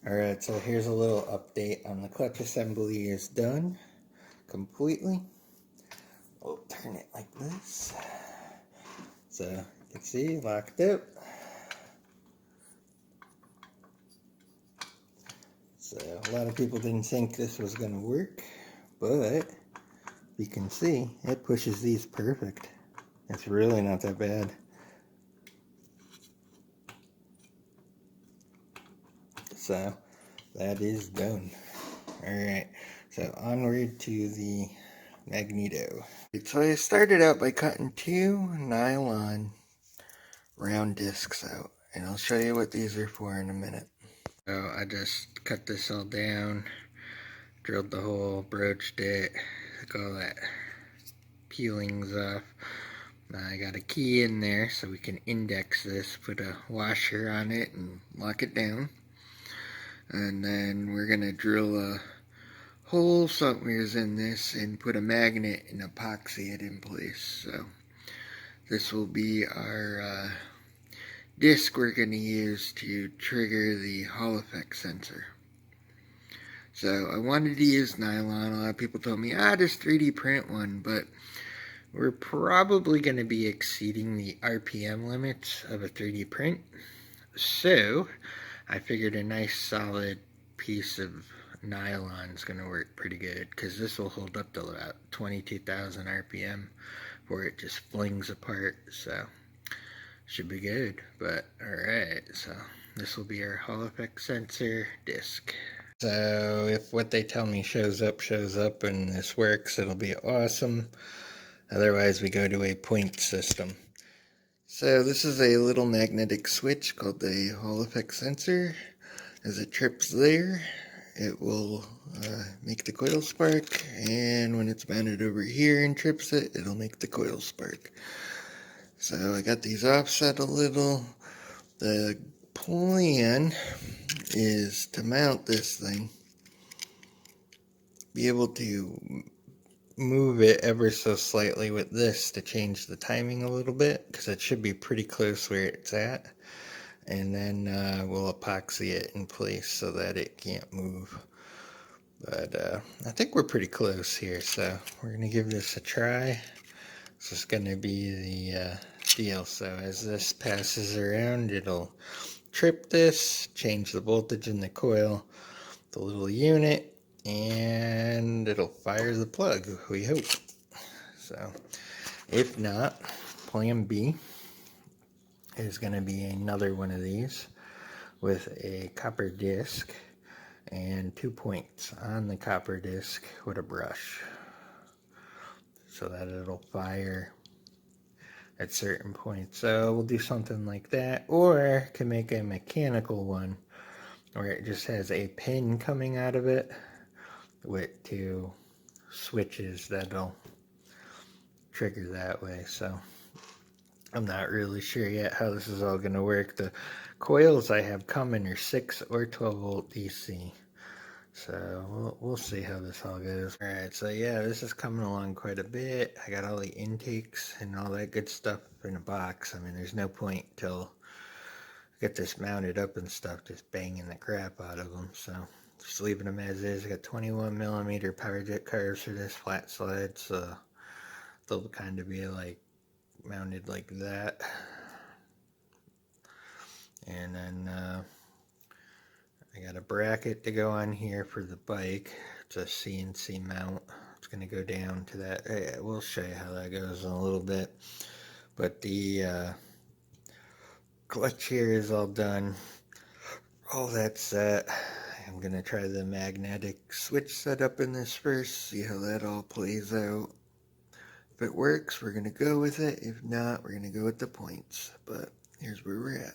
Alright, so here's a little update on the clutch assembly is done completely. We'll turn it like this. So you can see, locked up. So a lot of people didn't think this was going to work, but you can see it pushes these perfect. It's really not that bad. So that is done. Alright, so onward to the Magneto. So I started out by cutting 2 nylon round discs out, and I'll show you what these are for in a minute. So I just cut this all down, drilled the hole, broached it, took all that peelings off. Now I got a key in there so we can index this, put a washer on it and lock it down. And then we're going to drill a hole somewheres in this and put a magnet and epoxy it in place. So this will be our disc we're going to use to trigger the Hall effect sensor. So I wanted to use nylon. A lot of people told me, just 3D print one, but we're probably going to be exceeding the RPM limits of a 3D print. So I figured a nice solid piece of nylon is going to work pretty good, because this will hold up to about 22,000 RPM before it just flings apart. So should be good. But alright, so this will be our Hall effect sensor disc. So if what they tell me shows up and this works, it'll be awesome. Otherwise we go to a point system. So this is a little magnetic switch called the Hall effect sensor. As it trips there, it will make the coil spark, and when it's mounted over here and trips it, it'll make the coil spark. So I got these offset a little. The plan is to mount this thing, be able to move it ever so slightly with this to change the timing a little bit, because it should be pretty close where it's at, and then we'll epoxy it in place so that it can't move. But I think we're pretty close here, so we're going to give this a try. This is going to be the deal. So as this passes around, it'll trip this, change the voltage in the coil, the little unit, and it'll fire the plug, we hope. So if not, plan B is going to be another one of these with a copper disc and 2 points on the copper disc with a brush, so that it'll fire at certain points. So we'll do something like that, or can make a mechanical one where it just has a pin coming out of it with 2 switches that'll trigger that way. So I'm not really sure yet how this is all going to work. The coils I have coming are 6 or 12 volt DC. So we'll see how this all goes. Alright, so yeah, this is coming along quite a bit. I got all the intakes and all that good stuff in a box. I mean, there's no point till I get this mounted up and stuff, just banging the crap out of them. So just leaving them as is. I got 21mm power jet carbs for this flat sled, so they'll kind of be like mounted like that. And then I got a bracket to go on here for the bike. It's a CNC mount. It's going to go down to that. We'll show you how that goes in a little bit. But the clutch here is all done. All that's set. I'm going to try the magnetic switch setup in this first, see how that all plays out. If it works, we're going to go with it. If not, we're going to go with the points. But here's where we're at.